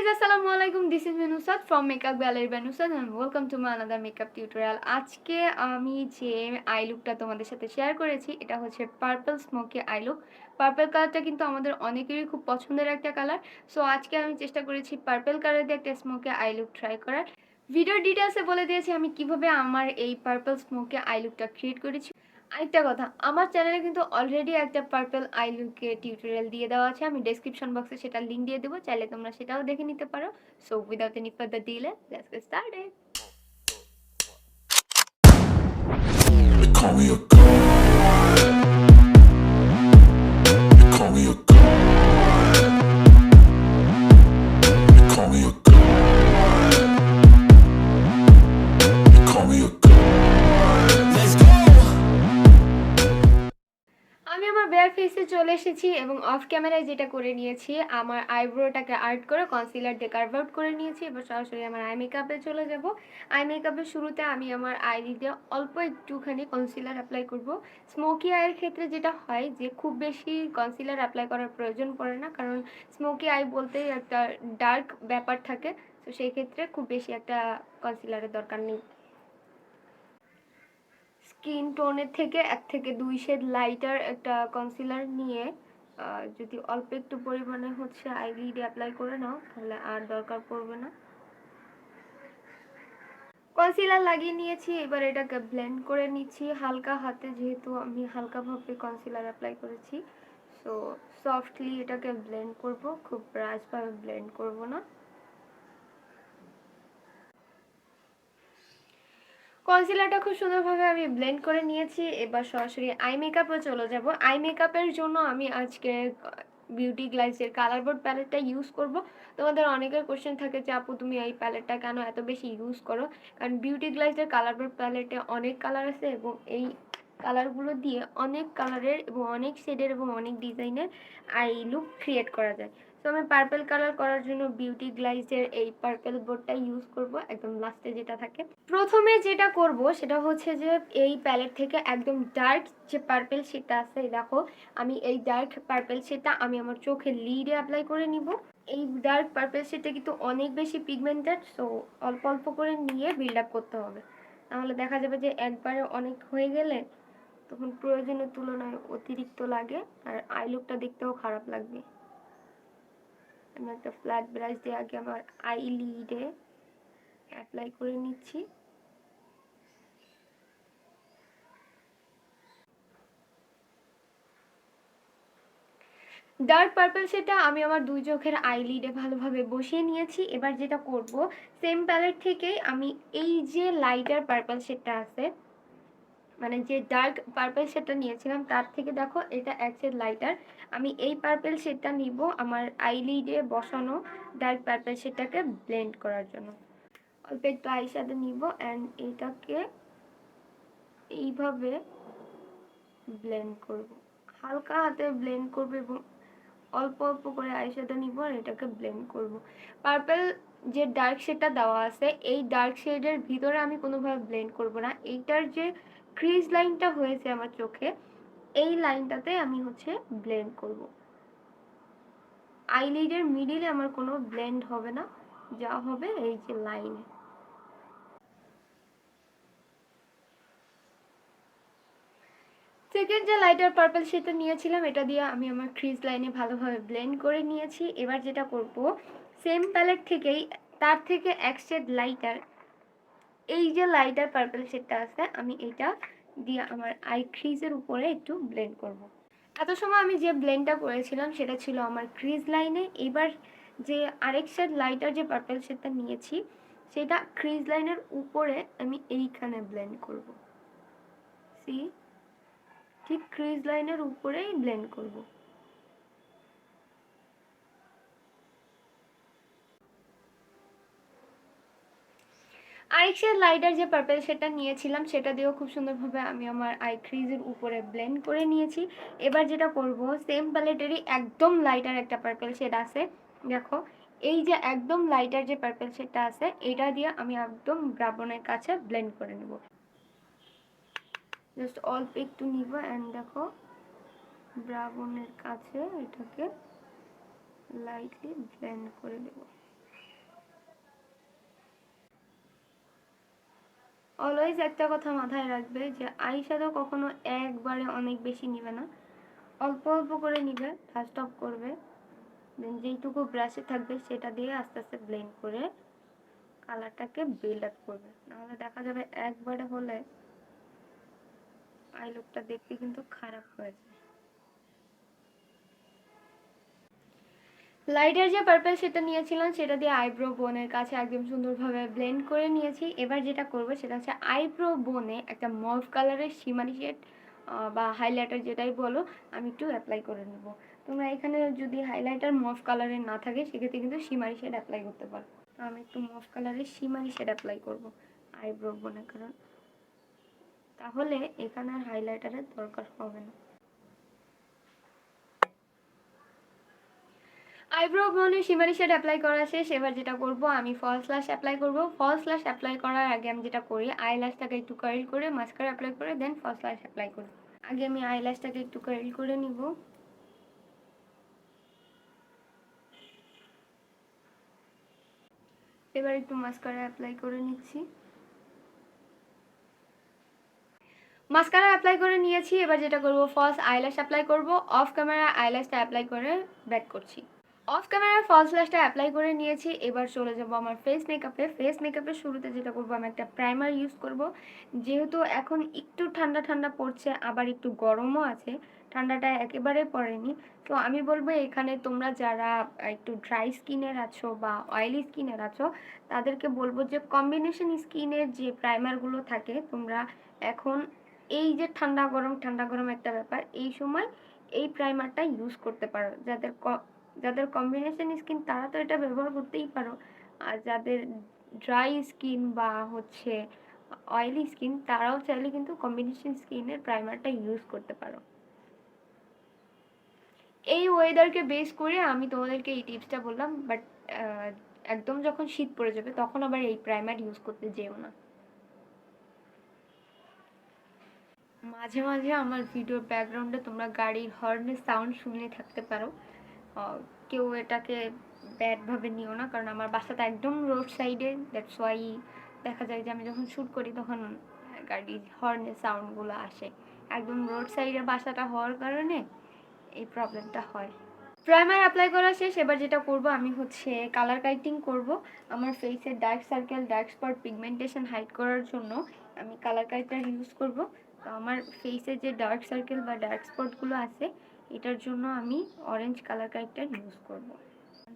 guys, assalamualaikum. This is NUSHRAT from Makeup Gallery by NUSHRAT and welcome to my another makeup tutorial. আজকে আমি যে I লুকটা তোমাদের সাথে শেয়ার করেছি এটা হচ্ছে purple smoky I look. Purple কালারটা কিন্তু আমাদের অনেকেরই খুব পছন্দের একটা কালার। সো আজকে আমি চেষ্টা করেছি পার্পল কালার দিয়ে একটা স্মোকি আই লুক ট্রাই করার। ভিডিওর ডিটেইলসে বলে দিয়েছি আমি কিভাবে আমার এই পার্পল স্মোকি আই লুকটা ক্রিয়েট করেছি। আরেকটা কথা, আমার চ্যানেলে কিন্তু অলরেডি একটা পার্পল আই লুকের টিউটোরিয়াল দিয়ে দেওয়া আছে, আমি ডেসক্রিপশন বক্সে সেটা লিংক দিয়ে দেবো, চাইলে তোমরা সেটাও দেখে নিতে পারো। So without any further delay let's get started. They call me a god. They call me a god. They call me a god. They call me a god. Let's go. আমি আমার বেয়ার ফেসে চলে এসেছি এবং of ক্যামেরায় যেটা করে নিয়েছি, আমার আইব্রোটাকে আর্ট করে কনসিলার দিয়ে কার্ভ আউট করে নিয়েছি। এবার সরাসরি আমার আই মেকআপে চলে যাব। আই মেকআপের শুরুতে আমি আমার আইলি দিয়ে অল্প একটুখানি কনসিলার অ্যাপ্লাই করব। স্মোকি আইয়ের ক্ষেত্রে যেটা হয় যে খুব বেশি কনসিলার অ্যাপ্লাই করার প্রয়োজন পড়ে না, কারণ স্মোকি আই বলতেই একটা ডার্ক ব্যাপার থাকে। তো সেই ক্ষেত্রে খুব বেশি একটা কনসিলারের দরকার নেই। স্কিন টোনের থেকে 1 থেকে 2 শেড লাইটার একটা কনসিলার নিয়ে যদি অল্প একটু পরিমাণে হচ্ছে আইলিডে অ্যাপ্লাই করে নাও তাহলে আর দরকার পড়বে না। কনসিলার লাগিয়ে নিয়েছি, এবার এটাকে ব্লেন্ড করে নিচ্ছি হালকা হাতে, যেহেতু আমি হালকাভাবে কনসিলার অ্যাপ্লাই করেছি। সো সফটলি এটাকে ব্লেন্ড করব, খুব ব্রাশভাবে ব্লেন্ড করব না। কনসিলারটা খুব সুন্দরভাবে আমি ব্লেন্ড করে নিয়েছি। এবার সরাসরি আই মেকআপে চলে যাব। আই মেকআপের জন্য আমি আজকে বিউটি গ্লাইসের কালার বোর্ড প্যালেটটা ইউজ করব। তোমাদের অনেকের কোশ্চেন থাকে যে আপু তুমি এই প্যালেটটা কেন এত বেশি ইউজ করো, কারণ বিউটি গ্লাইসের কালার বোর্ড প্যালেটে অনেক কালার আছে এবং এই কালারগুলো দিয়ে অনেক কালারের এবং অনেক শেডের এবং অনেক ডিজাইনের আই লুক ক্রিয়েট করা যায়। তো আমি পার্পল কালার করার জন্য বিউটি গ্লাইসের এই পার্পল বোর্ডটা ইউজ করব, একদম লাস্টে যেটা থাকে। প্রথমে যেটা করব সেটা হচ্ছে যে এই প্যালেট থেকে একদম ডার্ক যে পার্পল শেডটা আছে, দেখো আমি এই ডার্ক পার্পল শেডটা আমি আমার চোখের লিডে অ্যাপ্লাই করে নিব। এই ডার্ক পার্পল শেডটা কিন্তু অনেক বেশি পিগমেন্টেড, সো অল্প অল্প করে নিয়ে বিল্ড আপ করতে হবে, তাহলে দেখা যাবে যে একবারে অনেক হয়ে গেলে তখন প্রয়োজনের তুলনায় অতিরিক্ত লাগে আর আই লুকটা দেখতেও খারাপ লাগবে। আমি একটা ফ্ল্যাট ব্রাশ দিয়ে আগে আমার আই লিডে অ্যাপ্লাই করে নিচ্ছি। ডার্ক পার্পল সেটা আমি আমার দুই চোখের আইলিডে ভালোভাবে বসিয়ে নিয়েছি। এবার যেটা করব, সেম প্যালেট থেকেই আমি এই যে লাইটার পার্পল শেডটা আছে, মানে যে ডার্ক পার্পল শেডটা নিয়েছিলাম তার থেকে দেখো এটা এক শেড লাইটার, আমি এই পার্পল শেডটা নিব আমার আইলিডে বসানো ডার্ক পার্পল শেডটাকে ব্লেন্ড করার জন্য। অল্প একটু আই শ্যাডো নিব অ্যান্ড এটাকে এইভাবে ব্লেন্ড করব, হালকা হাতে ব্লেন্ড করব এবং অল্প অল্প করে আইশ্যাডো নিব আর এটাকে ব্লেন্ড করব। পার্পল যে ডার্ক শেডটা দেওয়া আছে এই ডার্ক শেডের ভিতরে আমি কোনোভাবে ব্লেন্ড করব না, এইটার যে ক্রিজ লাইনটা হয়েছে আমার চোখে এই লাইনটাতে আমি হচ্ছে ব্লেন্ড করব। আইলিডের মিডিলে আমার কোনো ব্লেন্ড হবে না, যা হবে এই যে লাইনে। সেকেন্ড যে লাইটার পার্পল শেডটা নিয়েছিলাম এটা দিয়ে আমি আমার ক্রিজ লাইনে ভালোভাবে ব্লেন্ড করে নিয়েছি। এবার যেটা করব, সেম প্যালেট থেকেই তার থেকে এক শেড লাইটার, এই যে লাইটার পার্পল শেডটা আছে আমি এটা দিয়ে আমার আই ক্রিজের উপরে একটু ব্লেন্ড করব। এত সময় আমি যে ব্লেন্ডটা করেছিলাম সেটা ছিল আমার ক্রিজ লাইনে। এবার যে আরেক শেড লাইটার যে পার্পল শেডটা নিয়েছি সেটা ক্রিজ লাইনের উপরে আমি এইখানে ব্লেন্ড করব। সি, ঠিক ক্রিজ লাইনের উপরেই ব্লেন্ড করব। আরেক শেড লাইটার যে পার্পল শেডটা নিয়েছিলাম সেটা দিয়েও খুব সুন্দরভাবে আমি আমার আই ক্রিজের উপরে ব্লেন্ড করে নিয়েছি। এবার যেটা করব, সেম প্যালেটেরই একদম লাইটার একটা পার্পল শেড আছে, দেখো এই যে একদম লাইটার যে পার্পল শেডটা আছে এটা দিয়ে আমি একদম ব্রাউনের কাছে ব্লেন্ড করে নেব। জাস্ট অল্প একটু নিব অ্যান্ড দেখো ব্রাউনের কাছে এটাকে লাইটলি ব্লেন্ড করে দেব। অলওয়েজ একটা কথা মাথায় রাখবে যে আই শ্যাডো কখনো একবারে অনেক বেশি নিবে না, অল্প অল্প করে নিবে, ফার্স্ট অফ করবে, দেন যেইটুকু ব্রাশে থাকবে সেটা দিয়ে আস্তে আস্তে ব্লেন্ড করে কালারটাকে বিল্ড আপ করবে। নাহলে দেখা যাবে একবারে হলে আই লুকটা দেখতে কিন্তু খারাপ হয়ে যায়। লাইটার যে পার্পল সেটা নিয়েছিলাম, সেটা দিয়ে আইব্রো বোনের কাছে একদম সুন্দরভাবে ব্লেন্ড করে নিয়েছি। এবার যেটা করবো সেটা হচ্ছে আইব্রো বোনে একটা মভ কালারের শিমারি শেড বা হাইলাইটার যেটাই বলো, আমি একটু অ্যাপ্লাই করে নেব। তোমরা এখানে যদি হাইলাইটার মভ কালারের না থাকে সেক্ষেত্রে কিন্তু শিমারি শেড অ্যাপ্লাই করতে পারো। তো আমি একটু মভ কালারের শিমারি শেড অ্যাপ্লাই করবো আইব্রো বোনে, কারণ তাহলে এখানে আর হাইলাইটারের দরকার হবে না। আইব্রো বোনে শিমারি শেড অ্যাপ্লাই করা শেষ। এবার যেটা করব আমি ফলস ল্যাশ অ্যাপ্লাই করব। ফলস ল্যাশ অ্যাপ্লাই করার আগে আমি যেটা করি আই ল্যাশটাকে একটু কার্ল করে মাস্কারা অ্যাপ্লাই করে দেন ফলস ল্যাশ অ্যাপ্লাই করি। আগে আমি আই ল্যাশটাকে একটু কার্ল করে নিব। এবার একটু মাস্কারা অ্যাপ্লাই করে নিচ্ছি। মাস্কারা অ্যাপ্লাই করে নিয়েছি। এবার যেটা করব ফলস আইল্যাশ অ্যাপ্লাই করব। অফ ক্যামেরা আইল্যাশটা অ্যাপ্লাই করে ব্যাক করছি। অফ ক্যামেরায় ফলস ল্যাশটা অ্যাপ্লাই করে নিয়েছি। এবার চলে যাব আমার ফেস মেকআপে। ফেস মেকআপের শুরুতে যেটা করব আমি একটা প্রাইমার ইউজ করব। যেহেতু এখন একটু ঠান্ডা ঠান্ডা পড়ছে, আবার একটু গরমও আছে, ঠান্ডাটা একেবারে পড়েনি। তো আমি বলবো এখানে তোমরা যারা একটু ড্রাই স্কিনের আছো বা অয়েলি স্কিনের আছো তাদেরকে বলবো যে কম্বিনেশন স্কিনের যে প্রাইমারগুলো থাকে তোমরা এখন এই যে ঠান্ডা গরম একটা ব্যাপার, এই সময় এই প্রাইমারটা ইউজ করতে পারো। যাদের কম্বিনেশন স্কিন তারা তো এটা ব্যবহার করতেই পারো, আর যাদের ড্রাই স্কিন বা হচ্ছে অয়েলি স্কিন তারাও চাইলে কিন্তু কম্বিনেশন স্কিনের প্রাইমারটা ইউজ করতে পারো। এই ওয়েদারকে বেস করে আমি তোমাদেরকে এই টিপসটা বললাম, বাট একদম যখন শীত পড়ে যাবে তখন আবার এই প্রাইমার ইউজ করতে যেও না। মাঝে মাঝে আমার ভিডিওর ব্যাকগ্রাউন্ডে তোমরা গাড়ির হর্নের সাউন্ড শুনে থাকতে পারো। কেউ এটাকে ব্যাডভাবে নিও না, কারণ আমার বাসাটা একদম রোড সাইডে, দ্যাটস ওয়াই দেখা যায় যে আমি যখন শ্যুট করি তখন গাড়ির হর্নের সাউন্ডগুলো আসে। একদম রোড সাইডের বাসাটা হওয়ার কারণে এই প্রবলেমটা হয়। প্রাইমার অ্যাপ্লাই করা শেষ। এবার যেটা করব আমি হচ্ছে কালার কারেক্টিং করব। আমার ফেসের dark circle dark spot pigmentation hide করার জন্য আমি কালার কারেক্টার ইউজ করব। তো আমার ফেসে যে ডার্ক সার্কেল বা ডার্ক স্পটগুলো আছে এটার জন্য আমি অরেঞ্জ কালার কারেক্টার ইউজ করব।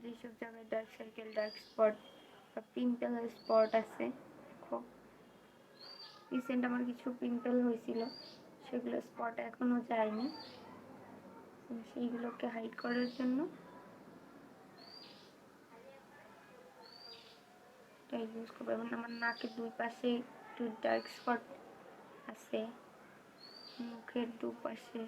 যেসব জায়গায় ডার্ক সার্কেল ডার্ক স্পট বা পিম্পল স্পট আছে, দেখো রিসেন্ট আমার কিছু পিম্পল হয়েছিল, সেগুলো স্পট এখনও যায়নি, সেইগুলোকে হাইড করার জন্য এটা ইউজ করবো। এবং আমার নাকের দুই পাশে একটু ডার্ক স্পট আছে, মুখের দুপাশে।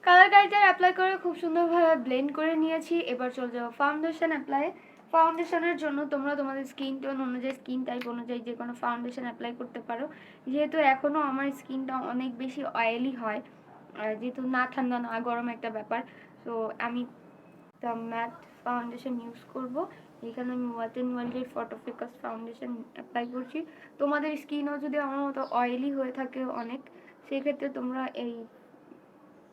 কালার কারেক্টার অ্যাপ্লাই করে খুব সুন্দরভাবে ব্লেন্ড করে নিয়েছি। এবার চলে যাবো ফাউন্ডেশন অ্যাপ্লাই। ফাউন্ডেশনের জন্য তোমরা তোমাদের স্কিন টোন অনুযায়ী, স্কিন টাইপ অনুযায়ী যে কোনো ফাউন্ডেশন অ্যাপ্লাই করতে পারো। যেহেতু এখনও আমার স্কিনটা অনেক বেশি অয়েলি হয়, যেহেতু না ঠান্ডা না গরম একটা ব্যাপার, তো আমি একটা ম্যাট ফাউন্ডেশন ইউজ করব। এখানে আমি ওয়েট এন্ড ওয়াইল্ডের ফটো ফোকাস ফাউন্ডেশন অ্যাপ্লাই করছি। তোমাদের স্কিনও যদি আমার মতো অয়েলি হয়ে থাকে অনেক, সেক্ষেত্রে তোমরা এই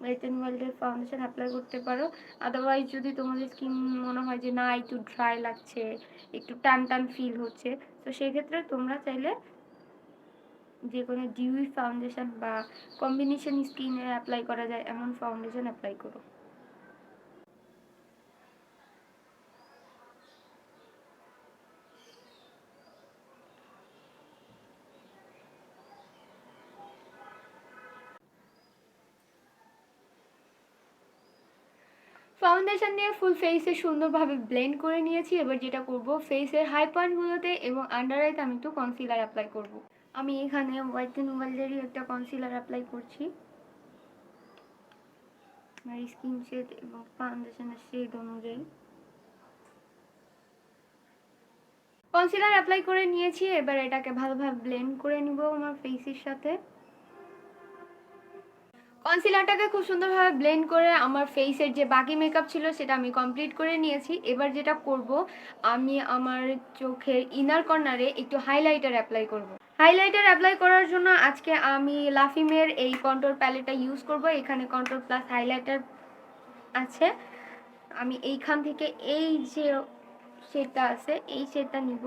ওয়েট এন্ড ওয়াইল্ডের ফাউন্ডেশন অ্যাপ্লাই করতে পারো। আদারওয়াইজ যদি তোমাদের স্কিন মনে হয় যে না একটু ড্রাই লাগছে, একটু টান টান ফিল হচ্ছে, তো সেক্ষেত্রে তোমরা চাইলে যে কোনো ডিউই ফাউন্ডেশন বা কম্বিনেশন স্কিনে অ্যাপ্লাই করা যায় এমন ফাউন্ডেশন অ্যাপ্লাই করো। ফাউন্ডেশন দিয়ে ফুল ফেসে সুন্দরভাবে ব্লেন্ড করে নিয়েছি। এবার যেটা করব ফেসের হাই পয়েন্টগুলোতে এবং আন্ডার আইতে আমি একটু কনসিলার অ্যাপ্লাই করব। আমি এখানে হোয়াইট এন্ড ওয়াইল্ডেরই একটা কনসিলার অ্যাপ্লাই করছি। আমার স্কিন শেড এবং ফাউন্ডেশনের শেড অনুযায়ী কনসিলার অ্যাপ্লাই করে নিয়েছি, এবার এটাকে ভালোভাবে ব্লেন্ড করে নিব আমার ফেসের সাথে। কনসিলারটাকে খুব সুন্দরভাবে ব্লেন্ড করে আমার ফেসের যে বাকি মেকআপ ছিল সেটা আমি কমপ্লিট করে নিয়েছি। এবার যেটা করব, আমি আমার চোখের ইনার কর্নারে একটু হাইলাইটার অ্যাপ্লাই করব। হাইলাইটার অ্যাপ্লাই করার জন্য আজকে আমি লাফিমের এই কন্ট্রোল প্যালেটটা ইউজ করব। এখানে কন্ট্রোল প্লাস হাইলাইটার আছে। আমি এইখান থেকে এই যে শেডটা আছে এই শেডটা নিব,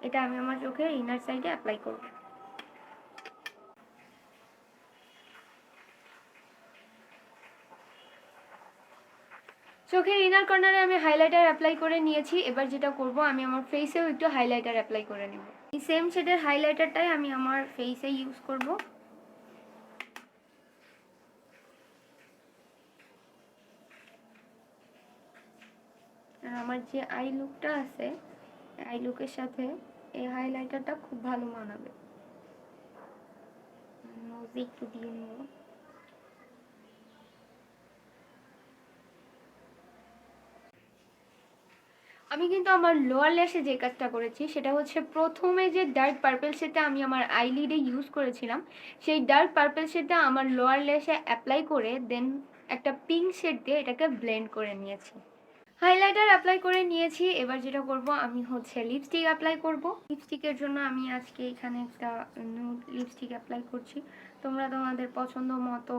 এটা আমি আমার চোখের ইনার সাইডে অ্যাপ্লাই করব। চোখের ইনার কর্নারে আমি হাইলাইটার অ্যাপ্লাই করে নিয়েছি। এবার যেটা করব, আমি আমার ফেসেও একটু হাইলাইটার অ্যাপ্লাই করে নেব। এই সেম শেডের হাইলাইটারটাই আমি আমার ফেসে ইউজ করব। আর আমার যে আই লুকটা আছে, আই লুকের সাথে এই হাইলাইটারটা খুব ভালো মানাবে। নোজে একটু দিয়ে নেব। আমি কিন্তু আমার লোয়ার ল্যাশে যে কাজটা করেছি সেটা হচ্ছে, প্রথমে যে ডার্ক পার্পল শেডটা আমি আমার আইলিডে ইউজ করেছিলাম, সেই ডার্ক পার্পল শেডটা আমার লোয়ার ল্যাশে অ্যাপ্লাই করে দেন একটা পিঙ্ক শেড দিয়ে এটাকে ব্লেন্ড করে নিয়েছি। হাইলাইটার অ্যাপ্লাই করে নিয়েছি। এবার যেটা করব, আমি হচ্ছে লিপস্টিক অ্যাপ্লাই করব। লিপস্টিকের জন্য আমি আজকে এখানে একটা নুড লিপস্টিক অ্যাপ্লাই করছি। তোমরা তোমাদের পছন্দ মতো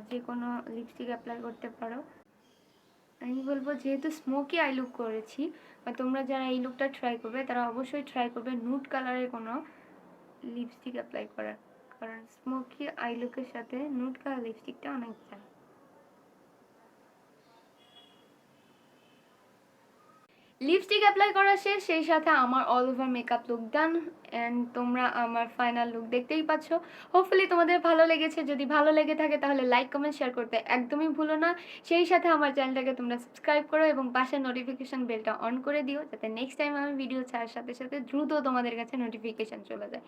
যে কোনো লিপস্টিক অ্যাপ্লাই করতে পারো। আমি বলবো, যেহেতু স্মোকি আই লুক করেছি, বা তোমরা যারা এই লুকটা ট্রাই করবে তারা অবশ্যই ট্রাই করবে নুড কালারের কোনো লিপস্টিক অ্যাপ্লাই করার, কারণ স্মোকি আই লুকের সাথে নুড কালার লিপস্টিকটা অনেক যায়। লিপস্টিক অ্যাপ্লাই করা শেষ, সেই সাথে আমার all over makeup look done. And তোমরা আমার ফাইনাল লুক দেখতেই পাচ্ছ। হোপফুলি তোমাদের ভালো লেগেছে। যদি ভালো লেগে থাকে তাহলে লাইক কমেন্ট শেয়ার করতে একদমই ভুলো না। সেই সাথে আমার চ্যানেলটাকে তোমরা সাবস্ক্রাইব করো এবং পাশের নোটিফিকেশন বেলটা অন করে দিও, যাতে নেক্সট টাইম আমি ভিডিও ছাড়ার সাথে সাথে দ্রুত তোমাদের কাছে নোটিফিকেশন চলে যায়।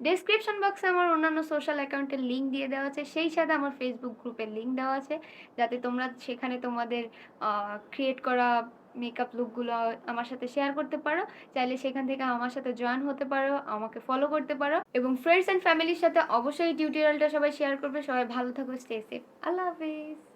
ডেসক্রিপশন বক্সে আমার অন্যান্য সোশ্যাল অ্যাকাউন্টের লিঙ্ক দিয়ে দেওয়া আছে, সেই সাথে আমার ফেসবুক গ্রুপের লিঙ্ক দেওয়া আছে, যাতে তোমরা সেখানে তোমাদের ক্রিয়েট করা মেকআপ লুকগুলো আমার সাথে শেয়ার করতে পারো। চাইলে সেখান থেকে আমার সাথে জয়েন হতে পারো, আমাকে ফলো করতে পারো, এবং ফ্রেন্ডস অ্যান্ড ফ্যামিলির সাথে অবশ্যই টিউটোরিয়ালটা সবাই শেয়ার করবে। সবাই ভালো থাকো, স্টে সেফ, আল্লাহ হাফিজ।